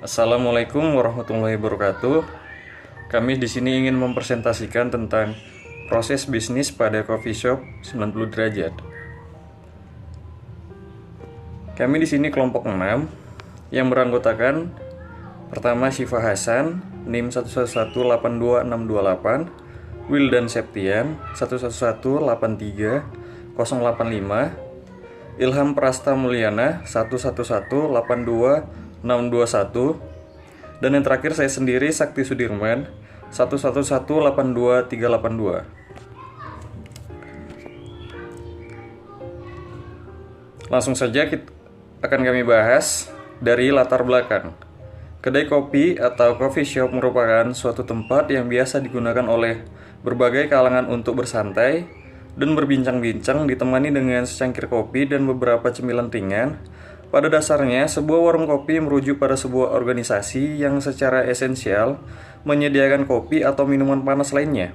Assalamualaikum warahmatullahi wabarakatuh. Kami di sini ingin mempresentasikan tentang proses bisnis pada coffee shop 90 derajat. Kami di sini kelompok 6 yang beranggotakan pertama Syifa Hasan, NIM 11182628, Wildan Septian 11183085, Ilham Prasta Mulyana 11182621, dan yang terakhir saya sendiri Sakti Sudirman 11182382. Langsung saja akan kami bahas dari latar belakang. Kedai kopi atau coffee shop merupakan suatu tempat yang biasa digunakan oleh berbagai kalangan untuk bersantai dan berbincang-bincang ditemani dengan secangkir kopi dan beberapa cemilan ringan. Pada dasarnya, sebuah warung kopi merujuk pada sebuah organisasi yang secara esensial menyediakan kopi atau minuman panas lainnya.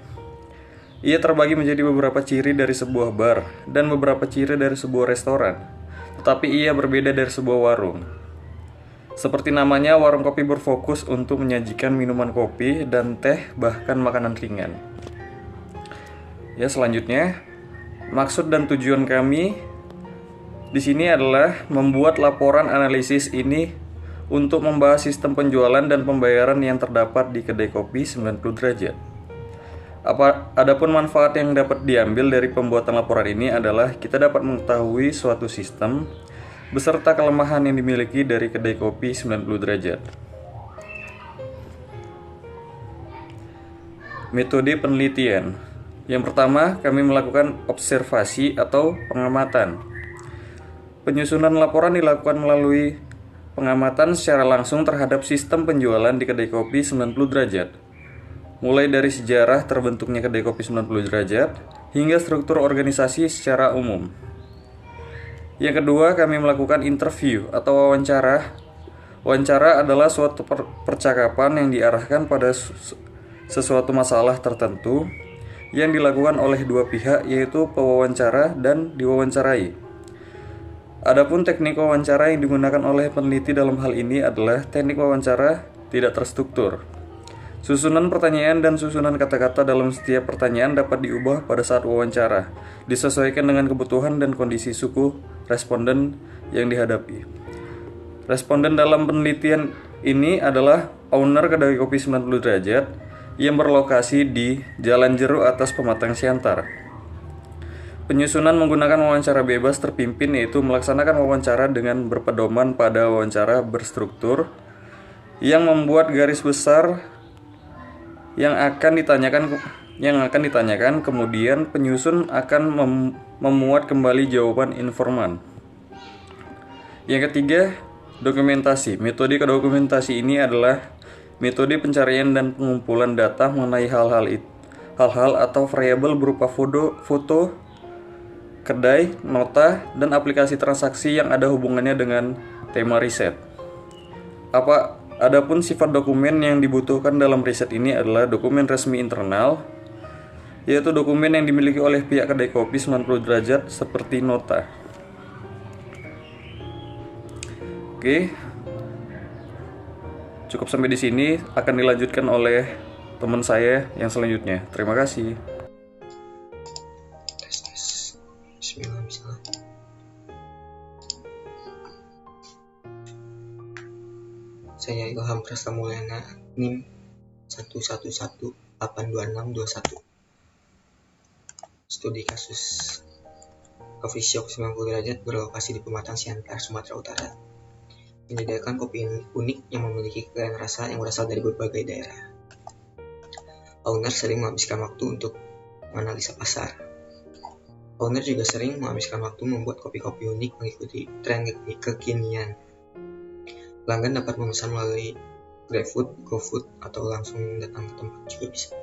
Ia terbagi menjadi beberapa ciri dari sebuah bar dan beberapa ciri dari sebuah restoran, tetapi ia berbeda dari sebuah warung. Seperti namanya, warung kopi berfokus untuk menyajikan minuman kopi dan teh, bahkan makanan ringan. Selanjutnya, maksud dan tujuan kami di sini adalah membuat laporan analisis ini untuk membahas sistem penjualan dan pembayaran yang terdapat di kedai kopi 90 derajat. Adapun manfaat yang dapat diambil dari pembuatan laporan ini adalah kita dapat mengetahui suatu sistem beserta kelemahan yang dimiliki dari kedai kopi 90 derajat. Metode penelitian. Yang pertama, kami melakukan observasi atau pengamatan. Penyusunan laporan dilakukan melalui pengamatan secara langsung terhadap sistem penjualan di kedai kopi 90 derajat. Mulai dari sejarah terbentuknya kedai kopi 90 derajat hingga struktur organisasi secara umum. Yang kedua, kami melakukan interview atau wawancara. Wawancara adalah suatu percakapan yang diarahkan pada sesuatu masalah tertentu yang dilakukan oleh dua pihak, yaitu pewawancara dan diwawancarai. Adapun teknik wawancara yang digunakan oleh peneliti dalam hal ini adalah teknik wawancara tidak terstruktur. Susunan pertanyaan dan susunan kata-kata dalam setiap pertanyaan dapat diubah pada saat wawancara, disesuaikan dengan kebutuhan dan kondisi suku responden yang dihadapi. Responden dalam penelitian ini adalah owner kedai kopi 90 derajat yang berlokasi di Jalan Jeruk atas Pematang Siantar. Penyusunan menggunakan wawancara bebas terpimpin, yaitu melaksanakan wawancara dengan berpedoman pada wawancara berstruktur yang membuat garis besar yang akan ditanyakan, kemudian penyusun akan memuat kembali jawaban informan. Yang ketiga, dokumentasi. Metode dokumentasi ini adalah metode pencarian dan pengumpulan data mengenai hal-hal atau variabel berupa foto kedai, nota, dan aplikasi transaksi yang ada hubungannya dengan tema riset. Adapun sifat dokumen yang dibutuhkan dalam riset ini adalah dokumen resmi internal, yaitu dokumen yang dimiliki oleh pihak kedai kopi 90 derajat seperti nota. Oke. Cukup sampai di sini, akan dilanjutkan oleh teman saya yang selanjutnya. Terima kasih. Bismillah. Saya Ilham Prasta Mulyana, NIM 11182621. Studi kasus coffee shop 90 derajat berlokasi di Pematang Siantar, Sumatera Utara. Menyediakan kopi unik yang memiliki kekayaan rasa yang berasal dari berbagai daerah. Owner sering menghabiskan waktu untuk menganalisa pasar. Owner juga sering menghabiskan waktu membuat kopi-kopi unik mengikuti tren kekinian. Pelanggan dapat memesan melalui GrabFood, GoFood, atau langsung datang ke tempat juga bisa.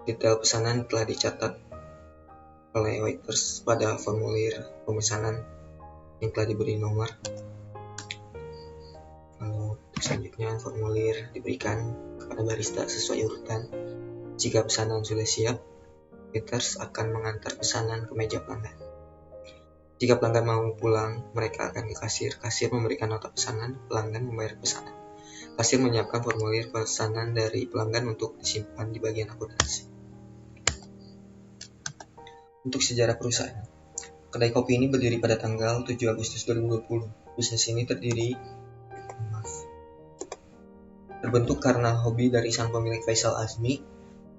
Detail pesanan telah dicatat oleh waiters pada formulir pemesanan yang telah diberi nomor. Lalu selanjutnya formulir diberikan kepada barista sesuai urutan. Jika pesanan sudah siap, waiters akan mengantar pesanan ke meja pelanggan. Jika pelanggan mau pulang, mereka akan ke kasir. Kasir memberikan nota pesanan, pelanggan membayar pesanan. kasir menyiapkan formulir pesanan dari pelanggan untuk disimpan di bagian akuntansi. Untuk sejarah perusahaan, kedai kopi ini berdiri pada tanggal 7 Agustus 2020. Bisnis ini terbentuk karena hobi dari sang pemilik Faisal Azmi.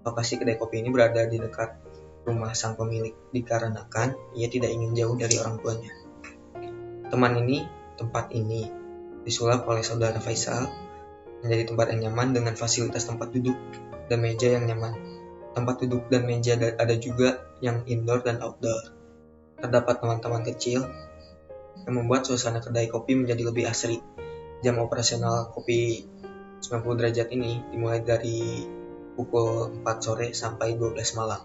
Lokasi kedai kopi ini berada di dekat rumah sang pemilik dikarenakan ia tidak ingin jauh dari orang tuanya. Tempat ini disulap oleh saudara Faisal menjadi tempat yang nyaman dengan fasilitas tempat duduk dan meja yang nyaman. Tempat duduk dan meja ada juga yang indoor dan outdoor. Terdapat taman-taman kecil yang membuat suasana kedai kopi menjadi lebih asri. Jam operasional kopi 90 derajat ini dimulai dari pukul 4 sore sampai 12 malam.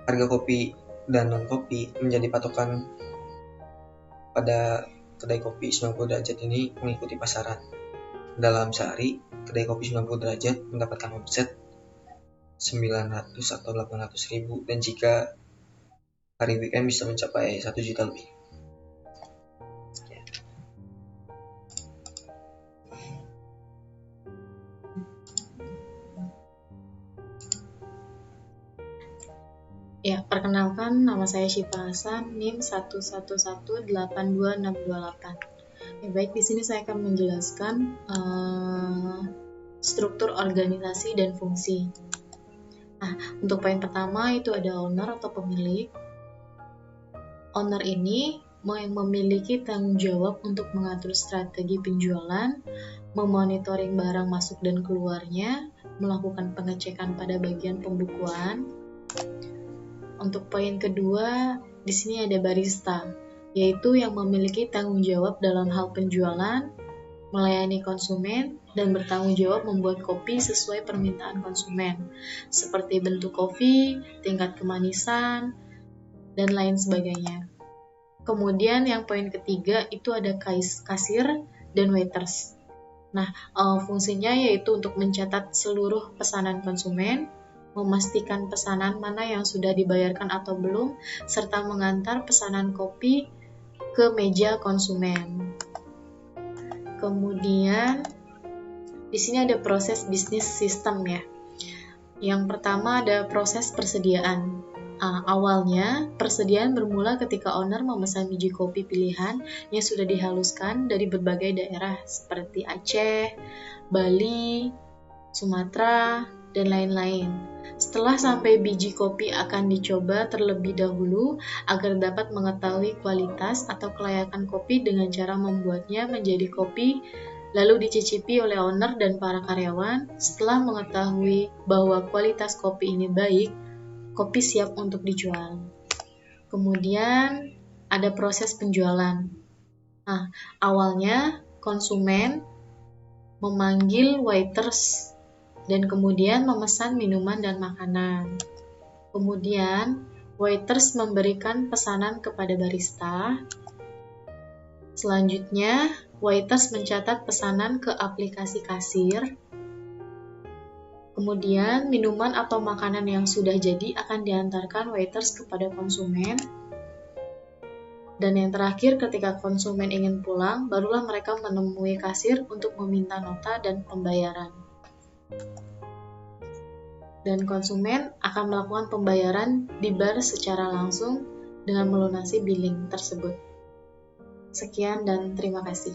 Harga kopi dan non-kopi menjadi patokan pada kedai kopi 90 derajat ini mengikuti pasaran. Dalam sehari, kedai kopi 90 derajat mendapatkan omset 900 atau 800 ribu, dan jika hari weekend bisa mencapai 1 juta lebih. Ya, perkenalkan, nama saya Syifa Hasan, NIM 111882628. Ya, baik, di sini saya akan menjelaskan struktur organisasi dan fungsi. Nah, untuk poin pertama itu ada owner atau pemilik. Owner ini yang memiliki tanggung jawab untuk mengatur strategi penjualan, memonitoring barang masuk dan keluarnya, melakukan pengecekan pada bagian pembukuan. Untuk poin kedua, di sini ada barista, yaitu yang memiliki tanggung jawab dalam hal penjualan, melayani konsumen, dan bertanggung jawab membuat kopi sesuai permintaan konsumen, seperti bentuk kopi, tingkat kemanisan, dan lain sebagainya. Kemudian yang poin ketiga itu ada kasir dan waiters. Nah, fungsinya yaitu untuk mencatat seluruh pesanan konsumen, memastikan pesanan mana yang sudah dibayarkan atau belum, serta mengantar pesanan kopi ke meja konsumen. Kemudian di sini ada proses bisnis sistem ya. Yang pertama ada proses persediaan. Awalnya, persediaan bermula ketika owner memesan biji kopi pilihan yang sudah dihaluskan dari berbagai daerah seperti Aceh, Bali, Sumatera, dan lain-lain. Setelah sampai biji kopi akan dicoba terlebih dahulu agar dapat mengetahui kualitas atau kelayakan kopi dengan cara membuatnya menjadi kopi, lalu dicicipi oleh owner dan para karyawan. Setelah mengetahui bahwa kualitas kopi ini baik, kopi siap untuk dijual. Kemudian ada proses penjualan. Awalnya konsumen memanggil waiters dan kemudian memesan minuman dan makanan. Kemudian, waiters memberikan pesanan kepada barista. Selanjutnya, waiters mencatat pesanan ke aplikasi kasir. Kemudian, minuman atau makanan yang sudah jadi akan diantarkan waiters kepada konsumen. Dan yang terakhir, ketika konsumen ingin pulang, barulah mereka menemui kasir untuk meminta nota dan pembayaran. Dan konsumen akan melakukan pembayaran di bar secara langsung dengan melunasi billing tersebut. Sekian dan terima kasih.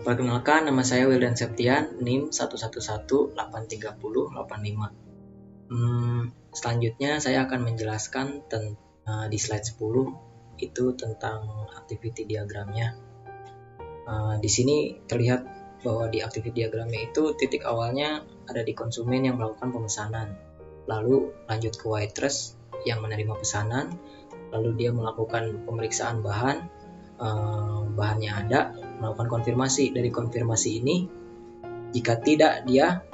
Perkenalkan, nama saya Wildan Septian, NIM 111830085. Selanjutnya saya akan menjelaskan di slide 10 itu tentang activity diagramnya. Di sini terlihat bahwa di activity diagramnya itu titik awalnya ada di konsumen yang melakukan pemesanan, lalu lanjut ke waiters yang menerima pesanan, lalu dia melakukan pemeriksaan bahannya ada, melakukan konfirmasi. Dari konfirmasi ini, jika tidak, dia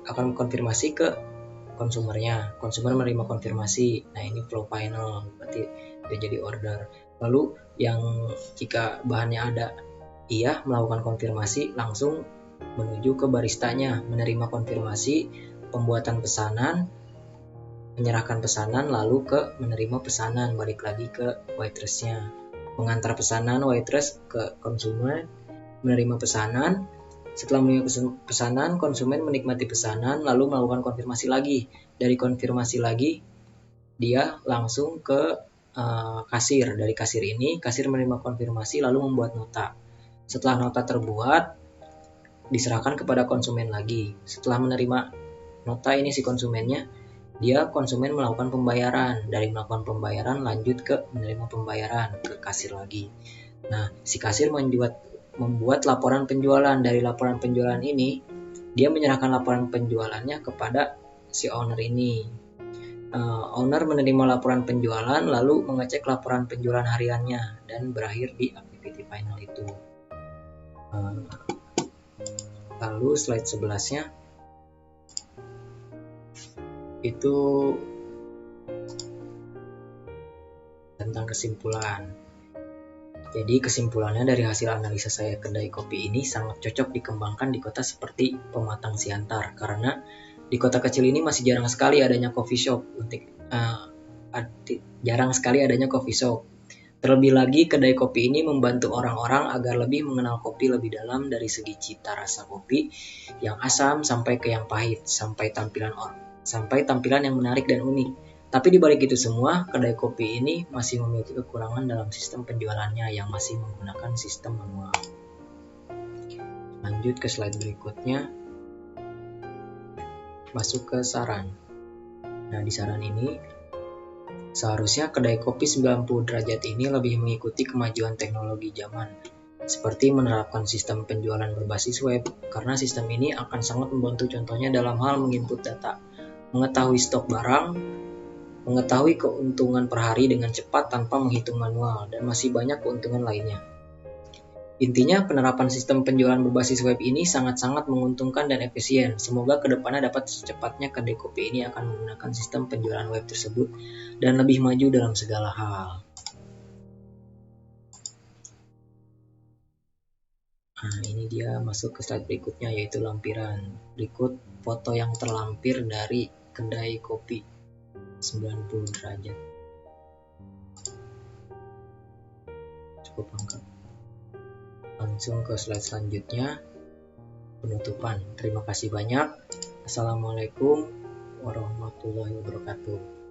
akan konfirmasi ke konsumernya. Konsumer menerima konfirmasi. Nah, ini flow final, berarti dia jadi order. Lalu yang jika bahannya ada, ia melakukan konfirmasi langsung menuju ke baristanya, menerima konfirmasi pembuatan pesanan, menyerahkan pesanan lalu ke menerima pesanan, balik lagi ke waitressnya. Mengantar pesanan waitress ke konsumen, menerima pesanan. Setelah menerima pesanan, konsumen menikmati pesanan lalu melakukan konfirmasi lagi. Dari konfirmasi lagi dia langsung ke kasir. Dari kasir ini, kasir menerima konfirmasi lalu membuat nota. Setelah nota terbuat, diserahkan kepada konsumen lagi. Setelah menerima nota ini si konsumennya, konsumen melakukan pembayaran. Dari melakukan pembayaran lanjut ke menerima pembayaran ke kasir lagi. Nah, si kasir membuat laporan penjualan. Dari laporan penjualan ini, dia menyerahkan laporan penjualannya kepada si owner ini. Owner menerima laporan penjualan lalu mengecek laporan penjualan hariannya dan berakhir di activity final itu. Lalu slide 11-nya itu tentang kesimpulan. Jadi kesimpulannya dari hasil analisa saya kedai kopi ini sangat cocok dikembangkan di kota seperti Pematang Siantar, karena di kota kecil ini masih jarang sekali adanya coffee shop. Terlebih lagi kedai kopi ini membantu orang-orang agar lebih mengenal kopi lebih dalam, dari segi cita rasa kopi yang asam sampai ke yang pahit, sampai tampilan yang menarik dan unik. Tapi di balik itu semua, kedai kopi ini masih memiliki kekurangan dalam sistem penjualannya yang masih menggunakan sistem manual. Lanjut ke slide berikutnya. Masuk ke saran. Nah, di saran ini seharusnya kedai kopi 90 derajat ini lebih mengikuti kemajuan teknologi zaman, seperti menerapkan sistem penjualan berbasis web, karena sistem ini akan sangat membantu contohnya dalam hal menginput data, mengetahui stok barang, mengetahui keuntungan per hari dengan cepat tanpa menghitung manual, dan masih banyak keuntungan lainnya. Intinya, penerapan sistem penjualan berbasis web ini sangat-sangat menguntungkan dan efisien. Semoga kedepannya dapat secepatnya kedai kopi ini akan menggunakan sistem penjualan web tersebut dan lebih maju dalam segala hal. Nah, ini dia masuk ke slide berikutnya, yaitu lampiran. Berikut foto yang terlampir dari kedai kopi 90 derajat. Cukup lengkap. Langsung ke slide selanjutnya, penutupan. Terima kasih banyak. Assalamualaikum warahmatullahi wabarakatuh.